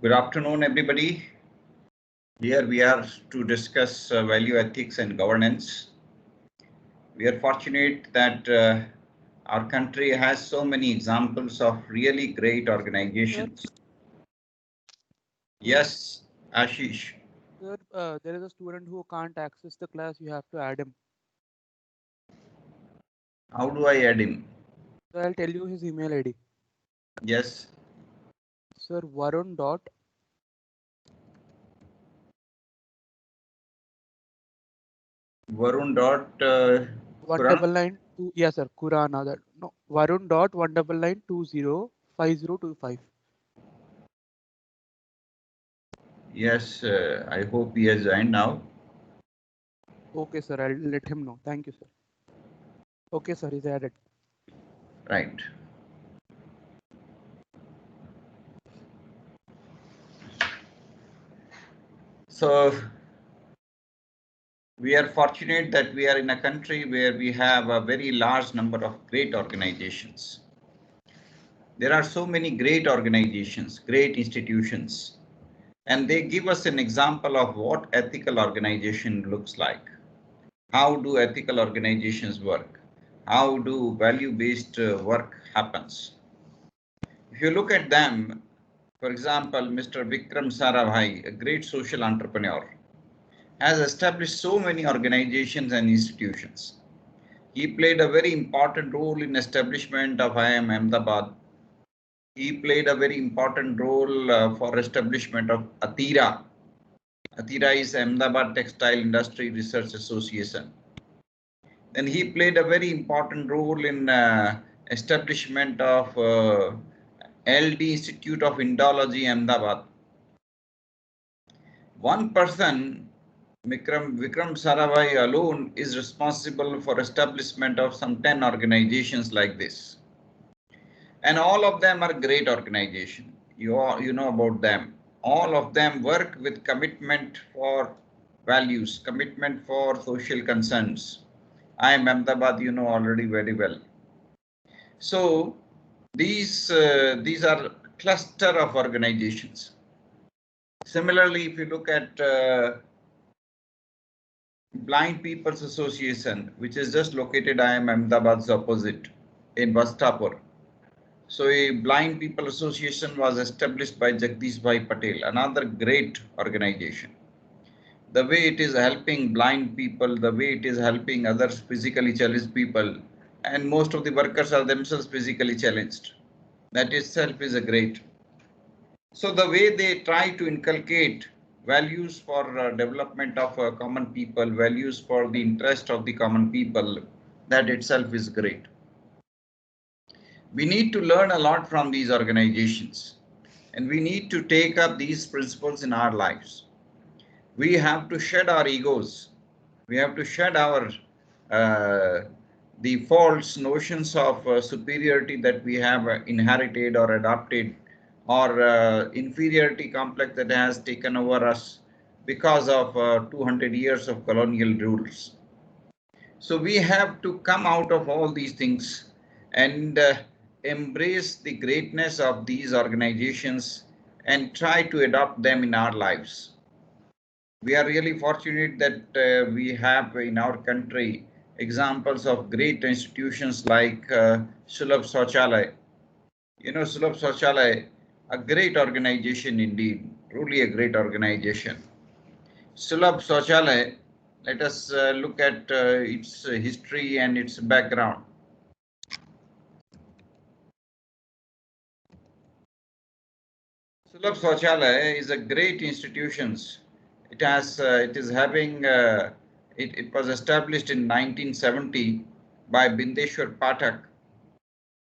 Good afternoon, everybody. Here we are to discuss value ethics and governance. We are fortunate that our country has so many examples of really great organizations. Yes, Ashish. Sir, there is a student who can't access the class. You have to add him. How do I add him? So I'll tell you his email ID. Yes. Sir, Varun dot Varun dot one Kurana. double nine two. Yes, sir. Kurana. That no. Varun dot 199205025. Yes, I hope he has joined now. Okay, sir. I'll let him know. Thank you, sir. Okay, sir. He's added. Right. So we are fortunate that we are in a country where we have a very large number of great organizations. There are so many great organizations, great institutions, and they give us an example of what ethical organization looks like. How do ethical organizations work? How do value-based work happens? If you look at them, for example, Mr. Vikram Sarabhai, a great social entrepreneur, has established so many organizations and institutions. He played a very important role in establishment of IIM Ahmedabad. He played a very important role for establishment of ATIRA. ATIRA is Ahmedabad Textile Industry Research Association. Then he played a very important role in establishment of LD Institute of Indology Ahmedabad. One person, Vikram Sarabhai alone, is responsible for establishment of some 10 organizations like this. And all of them are great organizations. You know about them. All of them work with commitment for values, commitment for social concerns. I am Ahmedabad, you know already very well. So these are cluster of organizations. Similarly, if you look at Blind People's Association, which is just located, I am Ahmedabad's opposite in Bastapur. So a Blind People Association was established by Jagdish Bhai Patel, another great organization. The way it is helping blind people, the way it is helping others physically challenged people, and most of the workers are themselves physically challenged. That itself is a great. So the way they try to inculcate values for development of common people, values for the interest of the common people, that itself is great. We need to learn a lot from these organizations, and we need to take up these principles in our lives. We have to shed our egos. We have to shed our the false notions of superiority that we have inherited or adopted, or inferiority complex that has taken over us because of 200 years of colonial rules. So we have to come out of all these things and embrace the greatness of these organizations and try to adopt them in our lives. We are really fortunate that we have in our country examples of great institutions like Sulabh Sauchalay. You know, Sulabh Sauchalay, a great organization indeed, truly a great organization. Sulabh Sauchalay, let us look at its history and its background. Sulabh Sauchalay is a great institution. It is having, it was established in 1970 by Bindeshwar Pathak.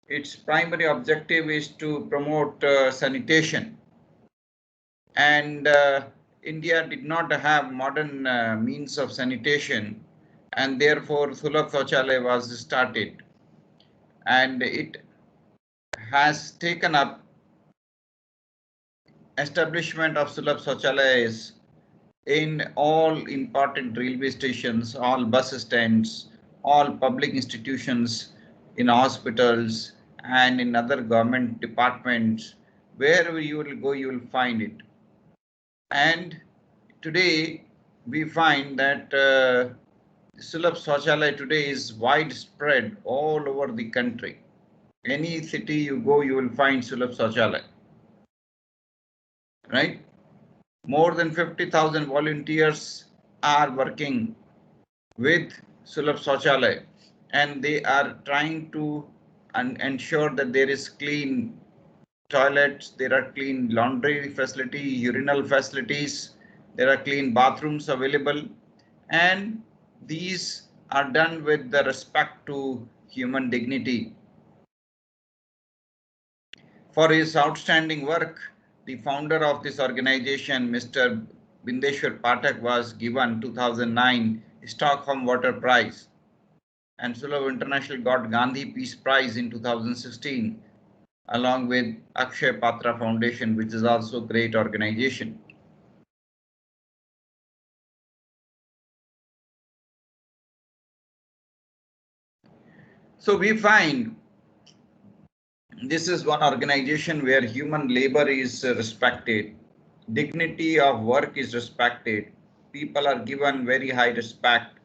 Its primary objective is to promote sanitation. And India did not have modern means of sanitation, and therefore Sulabh Sauchalay was started. And it has taken up establishment of Sulabh Sauchalays in all important railway stations, all bus stands, all public institutions, in hospitals and in other government departments. Wherever you will go, you will find it. And today we find that Sulabh Shauchalaya today is widespread all over the country. Any city you go, you will find Sulabh Shauchalaya, right? More than 50,000 volunteers are working with Sulabh Shauchalaya, and they are trying to ensure that there is clean toilets, there are clean laundry facility, urinal facilities, there are clean bathrooms available, and these are done with the respect to human dignity. For his outstanding work, the founder of this organization, Mr. Bindeshwar Pathak, was given 2009 Stockholm Water Prize, and Sulabh International got Gandhi Peace Prize in 2016, along with Akshay Patra Foundation, which is also a great organization. So we find this is one organization where human labor is respected, dignity of work is respected, people are given very high respect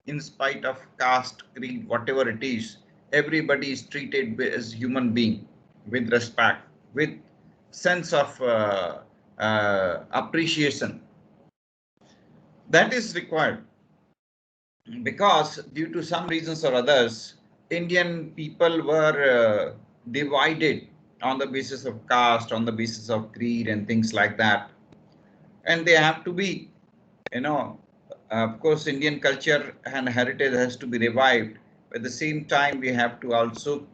in spite of caste, creed, whatever it is. Everybody is treated as human being with respect, with sense of appreciation. That is required because due to some reasons or others, Indian people were divided on the basis of caste, on the basis of creed and things like that. And they have to be, of course, Indian culture and heritage has to be revived. At the same time, we have to also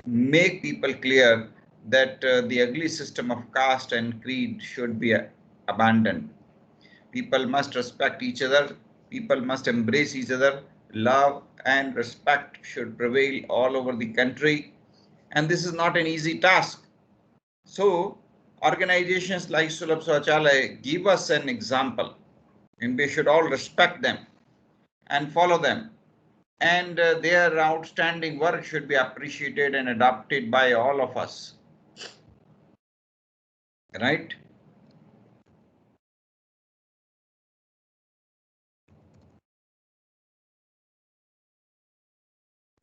make people clear that the ugly system of caste and creed should be abandoned. People must respect each other. People must embrace each other. Love and respect should prevail all over the country. And this is not an easy task. So organizations like Sulabh Shauchalaya give us an example, and we should all respect them and follow them. And their outstanding work should be appreciated and adopted by all of us. Right?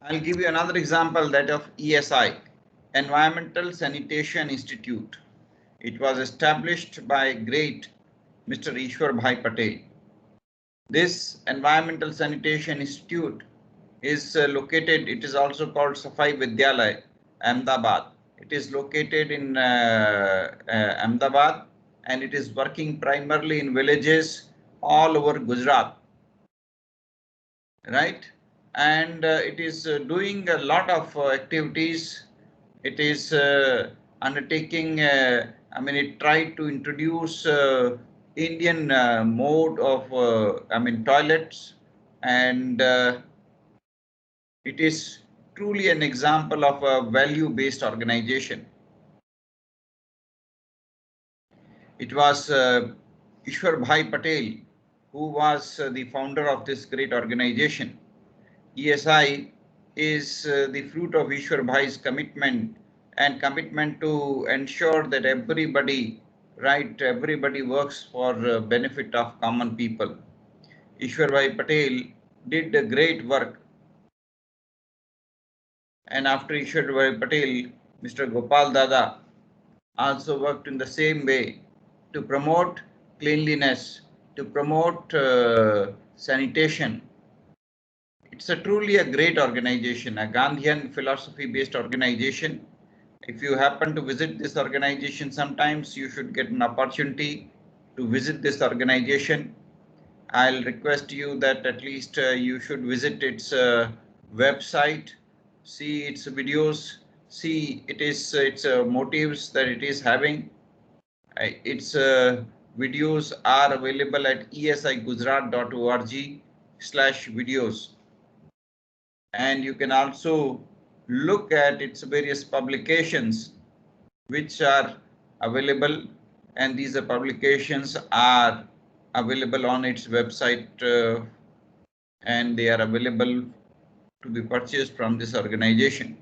I'll give you another example, that of ESI, Environmental Sanitation Institute. It was established by great Mr. Ishwar Bhai Patel. This Environmental Sanitation Institute is located, it is also called Safai Vidyalaya, Ahmedabad. It is located in Ahmedabad, and it is working primarily in villages all over Gujarat. Right? And it is doing a lot of activities. It is undertaking, it tried to introduce Indian mode of, toilets, and it is truly an example of a value-based organization. It was Ishwar Bhai Patel who was the founder of this great organization. ESI is the fruit of Ishwar Bhai's commitment to ensure that everybody works for benefit of common people. Ishwar Bhai Patel did a great work, and after Ishwar Bhai Patel, Mr. Gopal Dada also worked in the same way to promote cleanliness, to promote sanitation. It's truly a great organization, a Gandhian philosophy-based organization. If you happen to visit this organization, sometimes you should get an opportunity to visit this organization. I'll request you that at least you should visit its website, see its videos, see its motives that it is having. Its videos are available at esigujarat.org/videos. And you can also look at its various publications which are available, and these publications are available on its website, and they are available to be purchased from this organization.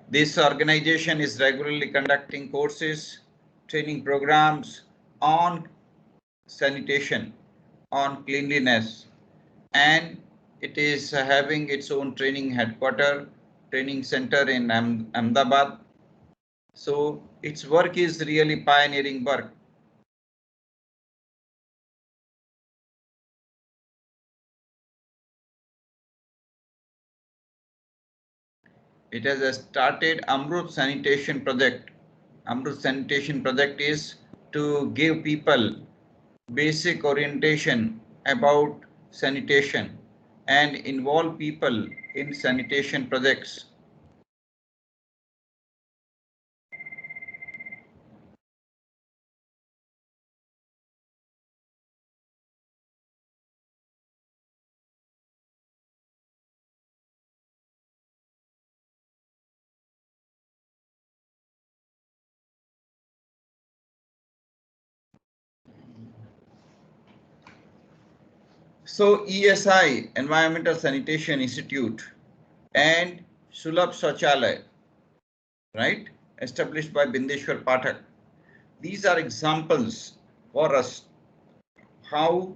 This organization is regularly conducting courses, training programs on sanitation, on cleanliness, and it is having its own training headquarter, training center in Ahmedabad. So its work is really pioneering work. It has started Amrut Sanitation Project. Amrut Sanitation Project is to give people basic orientation about sanitation and involve people in sanitation projects. So ESI, Environmental Sanitation Institute, and Sulabh Shauchalaya, right, established by Bindeshwar Pathak. These are examples for us how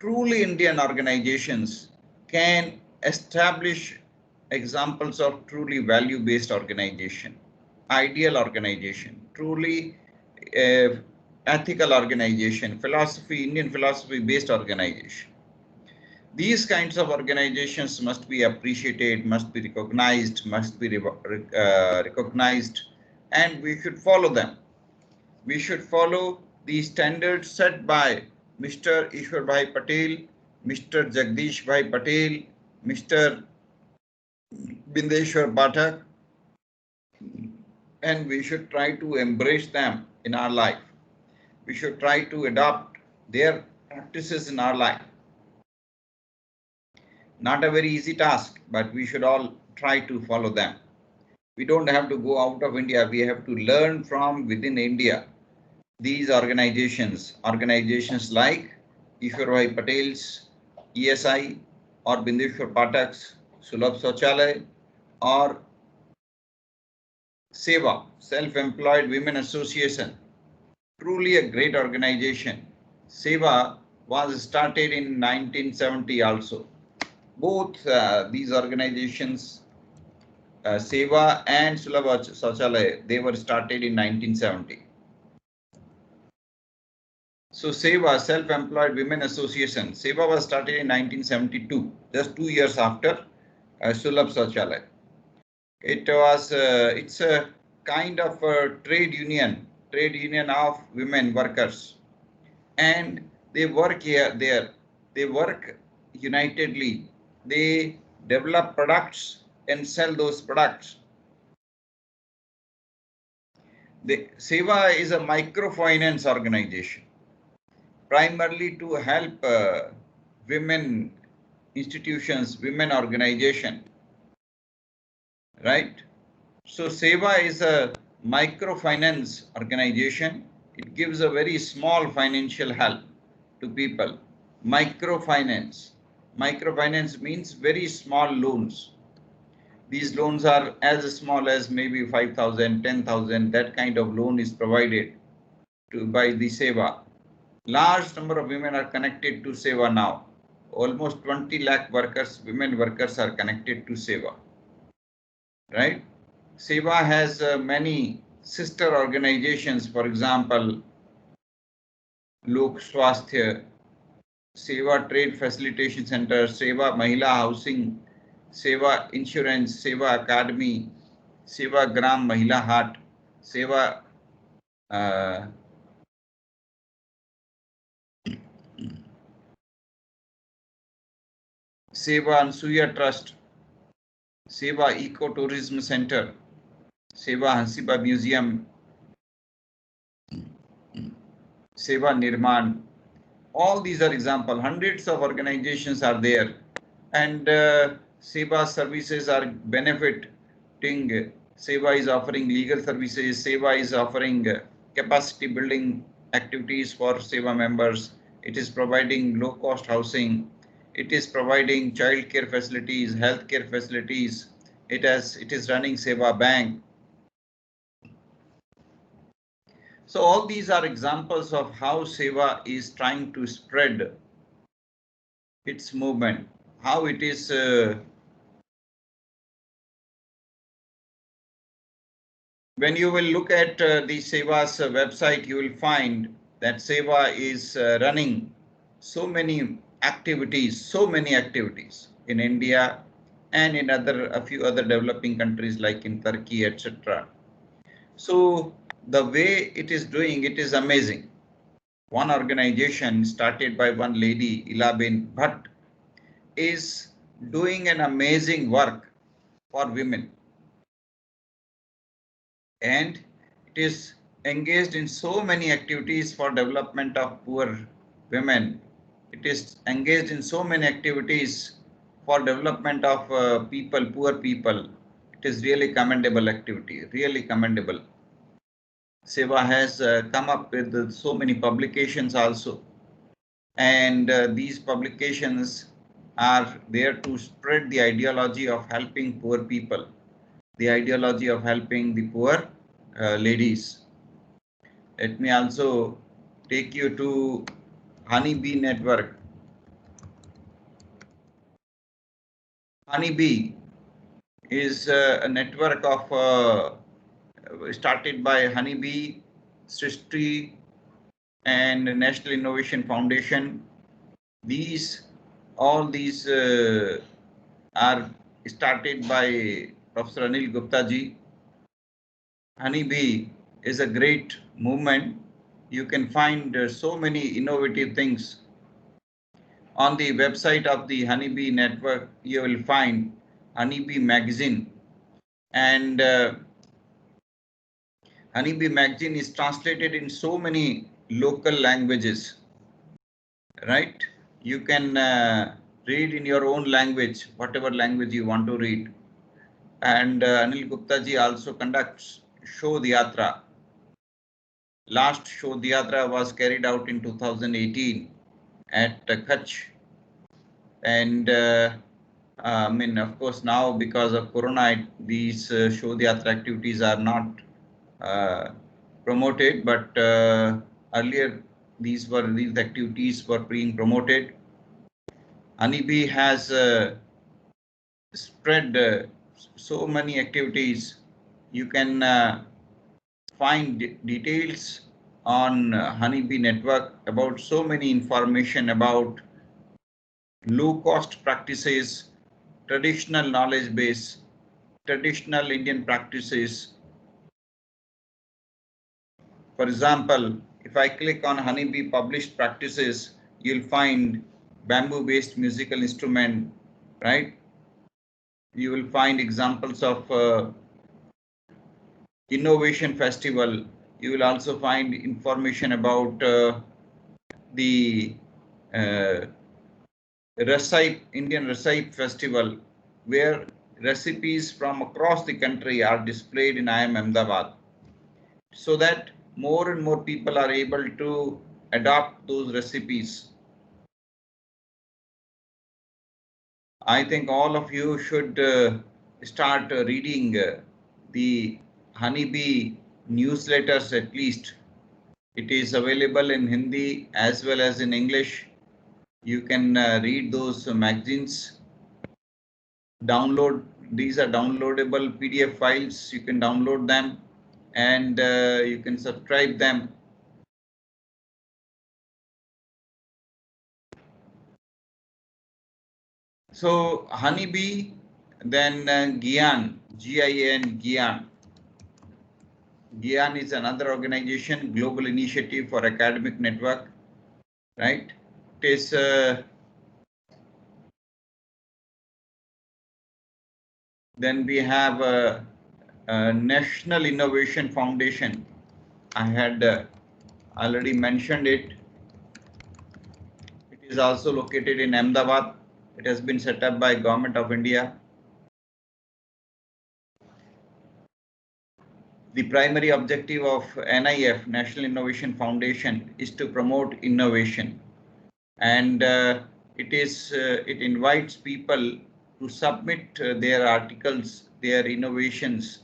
truly Indian organizations can establish examples of truly value-based organization, ideal organization, truly ethical organization, Indian philosophy-based organization. These kinds of organizations must be appreciated, must be recognized, and we should follow them. We should follow the standards set by Mr. Ishwar Bhai Patel, Mr. Jagdish Bhai Patel, Mr. Bindeshwar Pathak, and we should try to embrace them in our life. We should try to adopt their practices in our life. Not a very easy task, but we should all try to follow them. We don't have to go out of India. We have to learn from within India. These organizations like Ishwar Bhai Patel's ESI or Bindeshwar Pathak's Sulabh Shauchalaya or SEWA, Self-Employed Women Association, truly a great organization. SEWA was started in 1970 also. Both these organizations, SEWA and Sulabh Shauchalaya, they were started in 1970. So SEWA, Self-Employed Women Association, SEWA was started in 1972, just 2 years after Sulabh Shauchalaya. It's a kind of a trade union of women workers, and they work there. They work unitedly. They develop products and sell those products. The SEWA is a microfinance organization, primarily to help women institutions, women organization, right? So SEWA is a microfinance organization. It gives a very small financial help to people. Microfinance. Microfinance means very small loans. These loans are as small as maybe 5,000, 10,000. That kind of loan is provided by the SEWA. Large number of women are connected to SEWA now. Almost 20 lakh workers, women workers are connected to SEWA, right? SEWA has many sister organizations, for example, Lok Swasthya, SEWA Trade Facilitation Center, SEWA Mahila Housing, SEWA Insurance, SEWA Academy, SEWA Gram Mahila Hut, SEWA SEWA Ansuya Trust, SEWA Eco-Tourism Center, SEWA Hansiba Museum, SEWA Nirman. All these are examples. Hundreds of organizations are there, and SEWA services are benefiting. SEWA is offering legal services. SEWA is offering capacity building activities for SEWA members. It is providing low-cost housing. It is providing child care facilities, health care facilities. It is running Seva Bank. So all these are examples of how Seva is trying to spread its movement, how it is when you will look at the Seva's website, you will find that Seva is running so many activities in India and in a few other developing countries like in Turkey, etc. So the way it is doing, it is amazing. One organization started by one lady, Ilabin Bhatt, is doing an amazing work for women. And it is engaged in so many activities for development of poor women. It is engaged in so many activities for development of poor people. It is really commendable activity, really commendable. Seva has come up with so many publications also. And these publications are there to spread the ideology of helping poor people, the ideology of helping the poor ladies. Let me also take you to Honeybee Network. Honeybee is a network of started by Honeybee, Srishti, and National Innovation Foundation. All these are started by Professor Anil Gupta ji. Honeybee is a great movement. You can find so many innovative things. On the website of the Honeybee Network, you will find Honeybee Magazine. And Honeybee Magazine is translated in so many local languages, right? You can read in your own language, whatever language you want to read. And Anil Gupta ji also conducts Shodh Yatra. Last Shodh Yatra was carried out in 2018 at Kutch. And I mean, of course, now because of Corona, these Shodh Yatra activities are not promoted, but earlier these activities were being promoted. Honeybee has spread so many activities. You can find details on Honeybee Network about so many information about low-cost practices, traditional knowledge base, traditional Indian practices. For example, if I click on Honeybee published practices, you'll find bamboo-based musical instrument, right? You will find examples of innovation festival. You will also find information about the Indian Recipe Festival, where recipes from across the country are displayed in IIM Ahmedabad, so that more and more people are able to adopt those recipes. I think all of you should start reading the Honeybee newsletters at least. It is available in Hindi as well as in English. You can read those magazines. These are downloadable PDF files. You can download them and you can subscribe them. So Honeybee, then Gyan, G-I-N, Gyan. Gyan is another organization, global initiative for academic network, right? It is then we have National Innovation Foundation. I had already mentioned it. It is also located in Ahmedabad. It has been set up by Government of India. The primary objective of NIF, National Innovation Foundation, is to promote innovation, and it invites people to submit their articles, their innovations,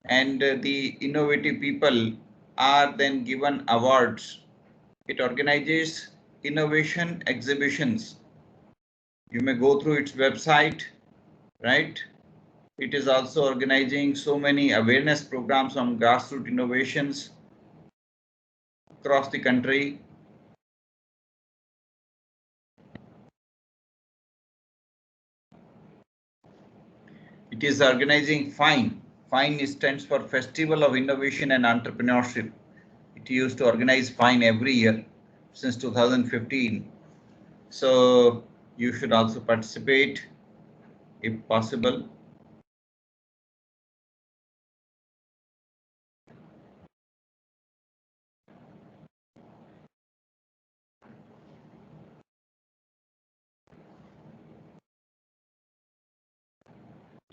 and the innovative people are then given awards. It organizes innovation exhibitions. You may go through its website, right? It is also organizing so many awareness programs on grassroots innovations across the country. It is organizing FINE. FINE stands for Festival of Innovation and Entrepreneurship. It used to organize FINE every year since 2015. So you should also participate if possible.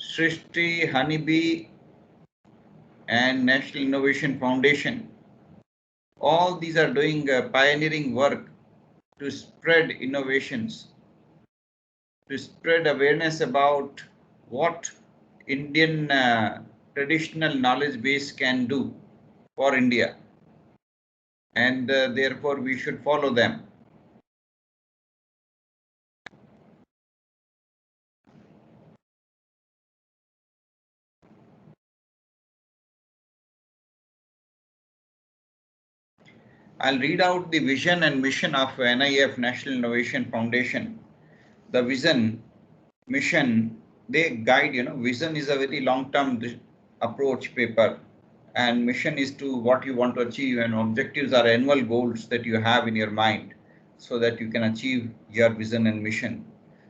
Srishti, Honeybee, and National Innovation Foundation. All these are doing pioneering work to spread innovations, to spread awareness about what Indian traditional knowledge base can do for India. And therefore we should follow them. I'll read out the vision and mission of NIF, National Innovation Foundation. The vision, mission, they guide, vision is a very long-term approach paper, and mission is to what you want to achieve, and objectives are annual goals that you have in your mind so that you can achieve your vision and mission.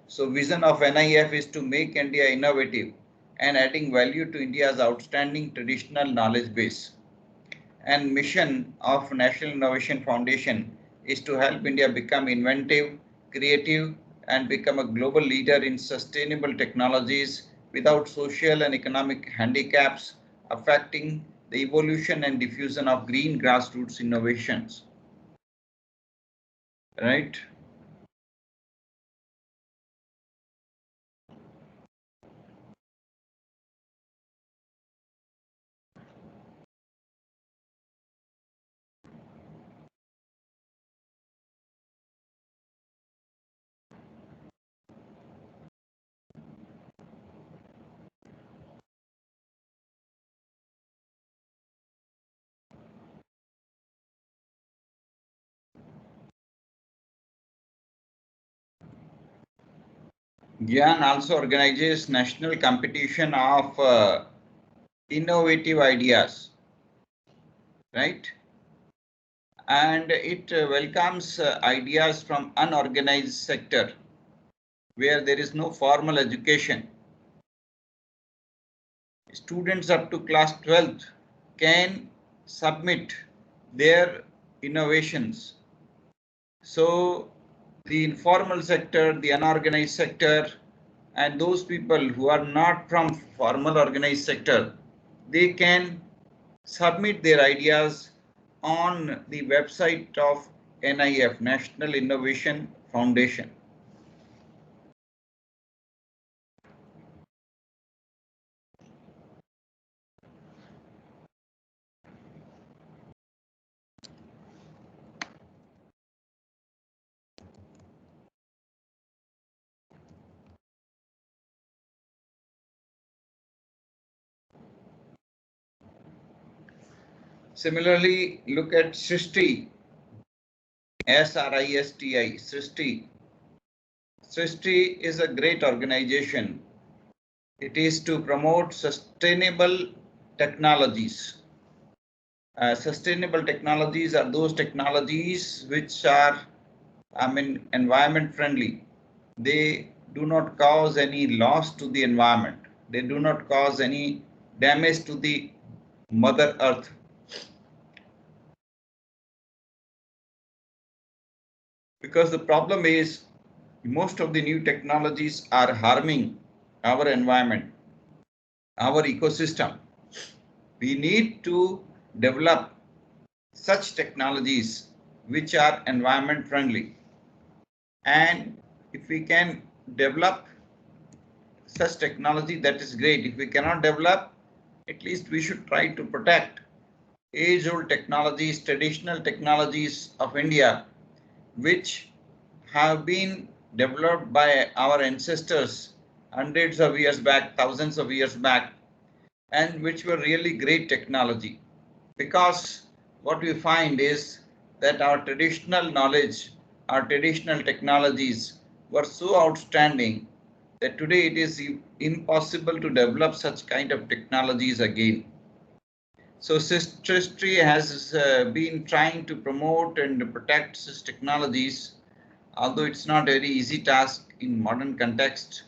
So vision of NIF is to make India innovative and adding value to India's outstanding traditional knowledge base. And mission of National Innovation Foundation is to help India become inventive, creative, and become a global leader in sustainable technologies without social and economic handicaps affecting the evolution and diffusion of green grassroots innovations. Right? GYAN also organizes national competition of innovative ideas, right? And it welcomes ideas from unorganized sector where there is no formal education. Students up to class 12th can submit their innovations. So the informal sector, the unorganized sector, and those people who are not from formal organized sector, they can submit their ideas on the website of NIF, National Innovation Foundation. Similarly, look at Srishti, SRISTI, Srishti. Srishti is a great organization. It is to promote sustainable technologies. Sustainable technologies are those technologies which are, environment friendly. They do not cause any loss to the environment. They do not cause any damage to the Mother Earth. Because the problem is most of the new technologies are harming our environment, our ecosystem. We need to develop such technologies which are environment friendly. And if we can develop such technology, that is great. If we cannot develop, at least we should try to protect age-old technologies, traditional technologies of India, which have been developed by our ancestors hundreds of years back, thousands of years back, and which were really great technology. Because what we find is that our traditional knowledge, our traditional technologies were so outstanding that today it is impossible to develop such kind of technologies again. So history has been trying to promote and protect such technologies, although it's not a very easy task in modern context,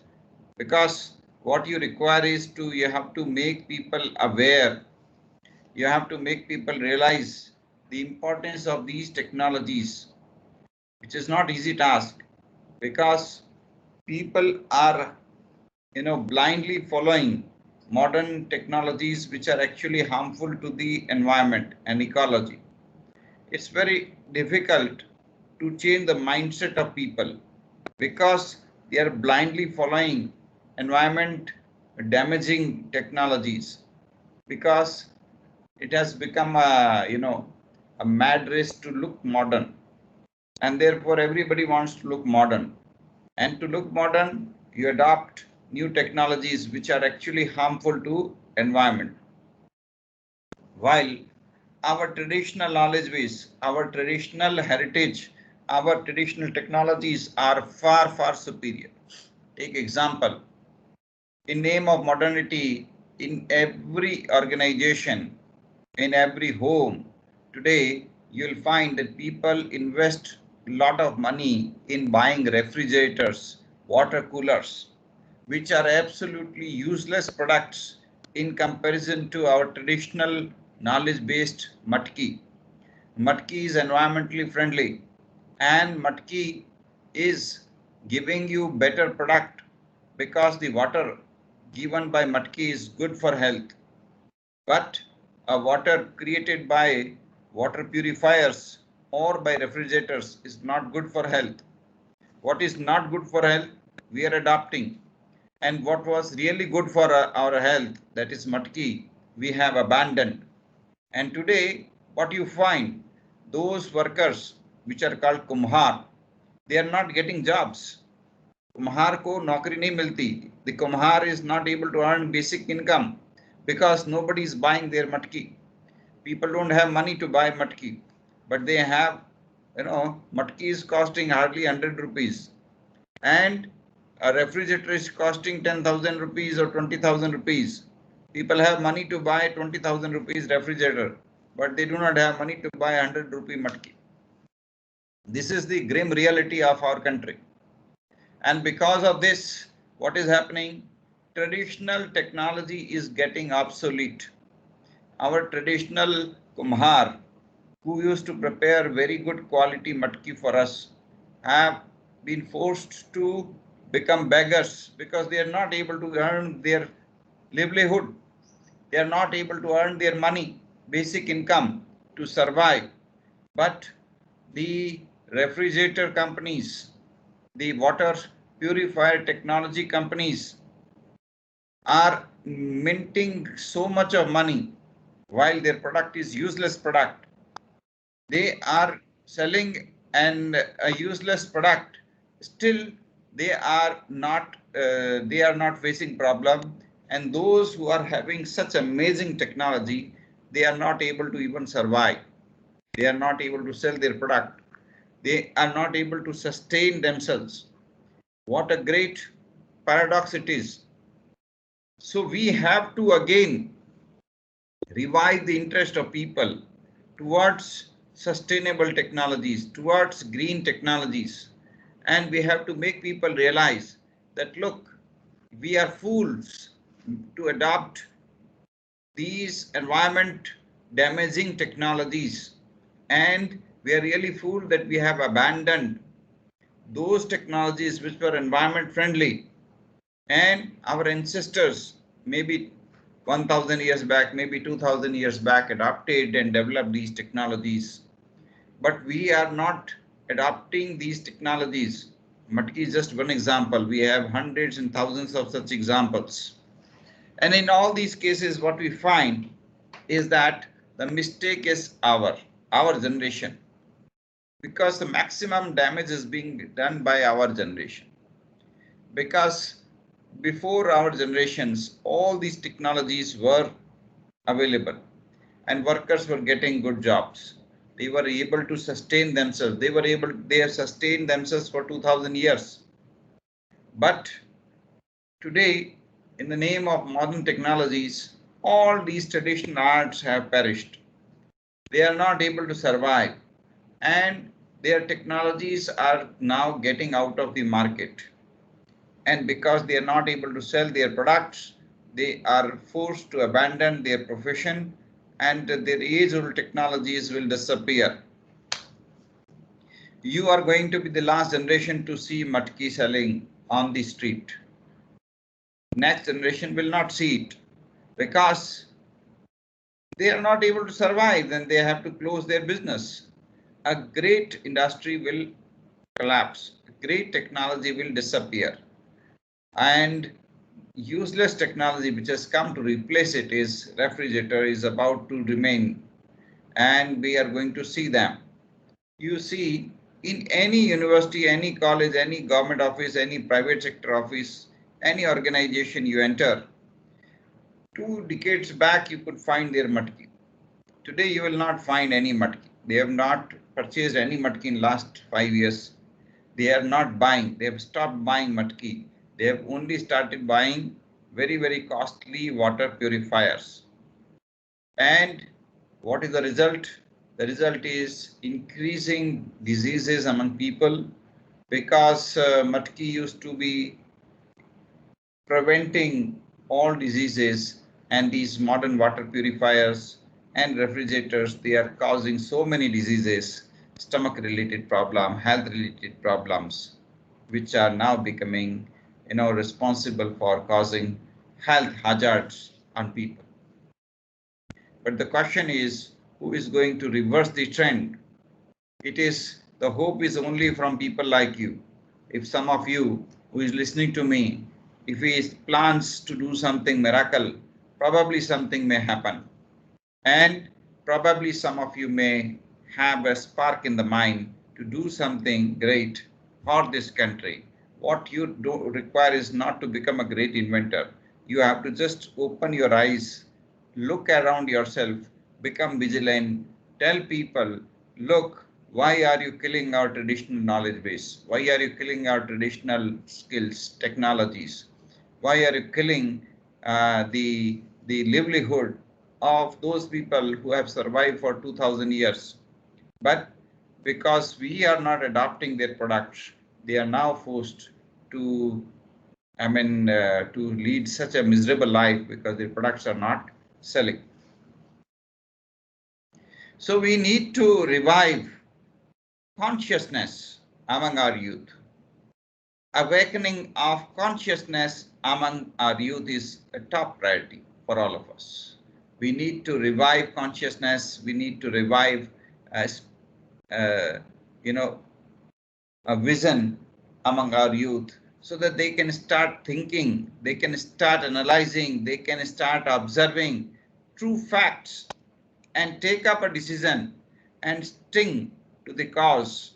because what you require is you have to make people aware. You have to make people realize the importance of these technologies, which is not easy task, because people are, blindly following modern technologies which are actually harmful to the environment and ecology. It's very difficult to change the mindset of people because they are blindly following environment damaging technologies, because it has become a mad race to look modern, and therefore everybody wants to look modern. And to look modern, you adopt new technologies which are actually harmful to environment. While our traditional knowledge base, our traditional heritage, our traditional technologies are far, far superior. Take example, in name of modernity, in every organization, in every home, today you'll find that people invest a lot of money in buying refrigerators, water coolers, which are absolutely useless products in comparison to our traditional knowledge-based matki. Matki is environmentally friendly, and matki is giving you better product because the water given by matki is good for health. But a water created by water purifiers or by refrigerators is not good for health. What is not good for health, we are adopting. And what was really good for our health, that is matki, we have abandoned. And today, what you find, those workers which are called kumhar, they are not getting jobs. Kumhar ko naukri nahi milti. The kumhar is not able to earn basic income because nobody is buying their matki. People don't have money to buy matki, but they have, matki is costing hardly 100 rupees. And a refrigerator is costing 10,000 rupees or 20,000 rupees. People have money to buy 20,000 rupees refrigerator, but they do not have money to buy 100 rupee matki. This is the grim reality of our country. And because of this, what is happening? Traditional technology is getting obsolete. Our traditional kumhar, who used to prepare very good quality matki for us, have been forced to become beggars because they are not able to earn their livelihood. They are not able to earn their money, basic income to survive. But the refrigerator companies, the water purifier technology companies are minting so much of money while their product is useless product. They are selling a useless product. Still, they are not facing problem. And those who are having such amazing technology, they are not able to even survive. They are not able to sell their product. They are not able to sustain themselves. What a great paradox it is. So we have to again revive the interest of people towards sustainable technologies, towards green technologies. And we have to make people realize that, look, we are fools to adopt these environment damaging technologies. And we are really fooled that we have abandoned those technologies which were environment friendly. And our ancestors, maybe 1,000 years back, maybe 2,000 years back, adopted and developed these technologies. But we are not adopting these technologies. Matki is just one example. We have hundreds and thousands of such examples. And in all these cases, what we find is that the mistake is our generation, because the maximum damage is being done by our generation. Because before our generations, all these technologies were available and workers were getting good jobs. They were able to sustain themselves. They have sustained themselves for 2000 years. But today, in the name of modern technologies, all these traditional arts have perished. They are not able to survive, and their technologies are now getting out of the market. And because they are not able to sell their products, they are forced to abandon their profession, and their age-old technologies will disappear. You are going to be the last generation to see matki selling on the street. Next generation will not see it because they are not able to survive, then they have to close their business. A great industry will collapse, great technology will disappear, and useless technology which has come to replace it is refrigerator is about to remain, and we are going to see them. You see, in any university, any college, any government office, any private sector office, any organization you enter, 2 decades back you could find their matki. Today you will not find any matki. They have not purchased any matki in last 5 years. They are not buying. They have stopped buying matki. They have only started buying very, very costly water purifiers. And what is the result? The result is increasing diseases among people, because matki used to be preventing all diseases, and these modern water purifiers and refrigerators, they are causing so many diseases, stomach related problem, health related problems, which are now becoming responsible for causing health hazards on people. But the question is, who is going to reverse the trend? It is, the hope is only from people like you. If some of you who is listening to me, if he plans to do something miracle, probably something may happen. And probably some of you may have a spark in the mind to do something great for this country. What you do require is not to become a great inventor. You have to just open your eyes, look around yourself, become vigilant, tell people, look, why are you killing our traditional knowledge base? Why are you killing our traditional skills, technologies? Why are you killing the livelihood of those people who have survived for 2000 years? But because we are not adopting their products, they are now forced to, to lead such a miserable life because their products are not selling. So we need to revive consciousness among our youth. Awakening of consciousness among our youth is a top priority for all of us. We need to revive consciousness. We need to revive, a vision among our youth, so that they can start thinking, they can start analyzing, they can start observing true facts and take up a decision and sting to the cause,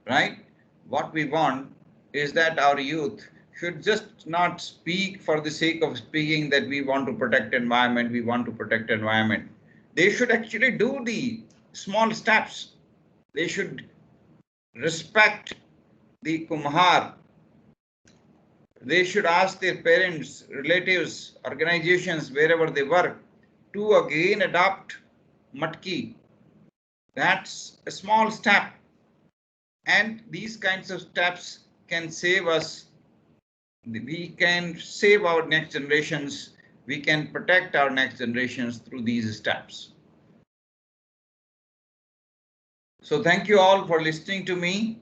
right? What we want is that our youth should just not speak for the sake of speaking that we want to protect environment, we want to protect environment. They should actually do the small steps. They should respect the Kumhar. They should ask their parents, relatives, organizations, wherever they work, to again adopt matki. That's a small step. And these kinds of steps can save us. We can save our next generations. We can protect our next generations through these steps. So thank you all for listening to me.